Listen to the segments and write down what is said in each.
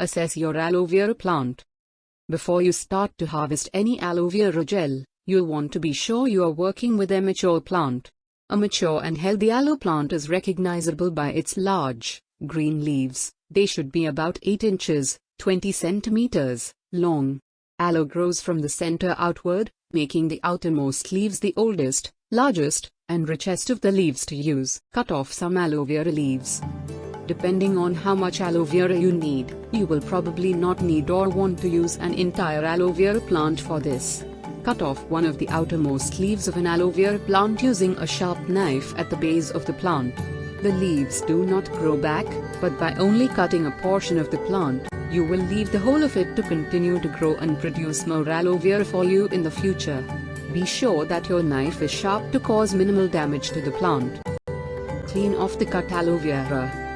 assess your aloe vera plant. Before you start to harvest any aloe vera gel, you'll want to be sure you are working with a mature plant. A mature and healthy aloe plant is recognizable by its large, green leaves. They should be about 8 inches, 20 centimeters, long. Aloe grows from the center outward, making the outermost leaves the oldest, largest, and richest of the leaves to use. Cut off some aloe vera leaves. Depending on how much aloe vera you need, you will probably not need or want to use an entire aloe vera plant for this. Cut off one of the outermost leaves of an aloe vera plant using a sharp knife at the base of the plant. The leaves do not grow back, but by only cutting a portion of the plant, you will leave the whole of it to continue to grow and produce more aloe vera for you in the future. Be sure that your knife is sharp to cause minimal damage to the plant. Clean off the cut aloe vera.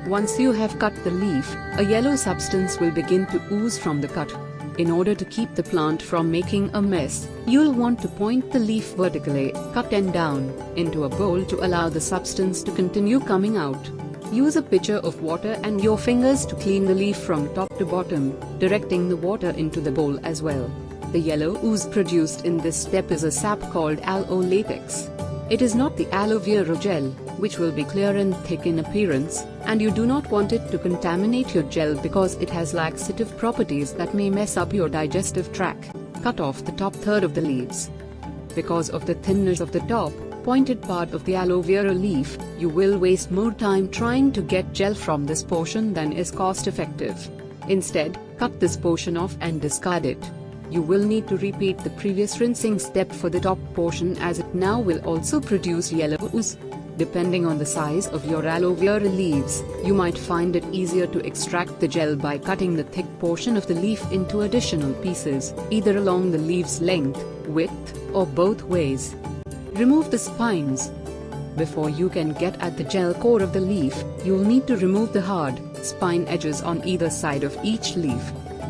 Once you have cut the leaf, a yellow substance will begin to ooze from the cut. In order to keep the plant from making a mess, you'll want to point the leaf vertically, cut end down, into a bowl to allow the substance to continue coming out. Use a pitcher of water and your fingers to clean the leaf from top to bottom, directing the water into the bowl as well. The yellow ooze produced in this step is a sap called aloe latex. It is not the aloe vera gel, which will be clear and thick in appearance, and you do not want it to contaminate your gel because it has laxative properties that may mess up your digestive tract. Cut off the top third of the leaves. Because of the thinness of the top, pointed part of the aloe vera leaf, you will waste more time trying to get gel from this portion than is cost effective. Instead, cut this portion off and discard it. You will need to repeat the previous rinsing step for the top portion as it now will also produce yellow ooze. Depending on the size of your aloe vera leaves, you might find it easier to extract the gel by cutting the thick portion of the leaf into additional pieces, either along the leaf's length, width, or both ways. Remove the spines. Before you can get at the gel core of the leaf, you'll need to remove the hard, spine edges on either side of each leaf.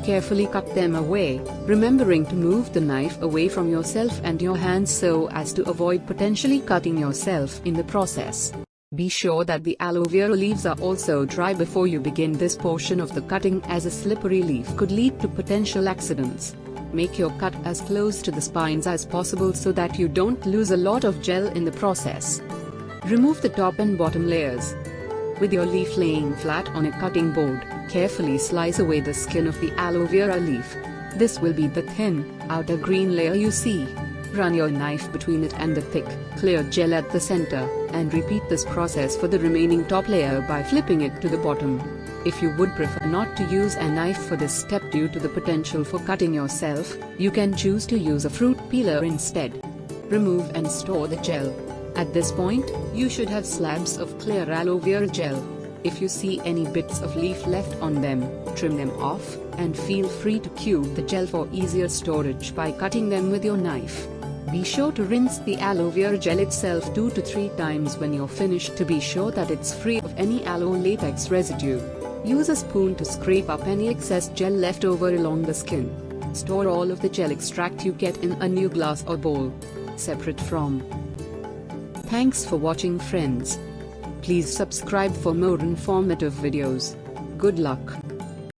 Carefully cut them away, remembering to move the knife away from yourself and your hands so as to avoid potentially cutting yourself in the process. Be sure that the aloe vera leaves are also dry before you begin this portion of the cutting, as a slippery leaf could lead to potential accidents. Make your cut as close to the spines as possible so that you don't lose a lot of gel in the process. Remove the top and bottom layers. With your leaf laying flat on a cutting board, carefully slice away the skin of the aloe vera leaf. This will be the thin, outer green layer you see. Run your knife between it and the thick, clear gel at the center, and repeat this process for the remaining top layer by flipping it to the bottom. If you would prefer not to use a knife for this step due to the potential for cutting yourself, you can choose to use a fruit peeler instead. Remove and store the gel. At this point, you should have slabs of clear aloe vera gel. If you see any bits of leaf left on them, trim them off, and feel free to cube the gel for easier storage by cutting them with your knife. Be sure to rinse the aloe vera gel itself 2 to 3 times when you're finished to be sure that it's free of any aloe latex residue. Use a spoon to scrape up any excess gel left over along the skin. Store all of the gel extract you get in a new glass or bowl, separate from. Thanks for watching, friends. Please subscribe for more informative videos. Good luck.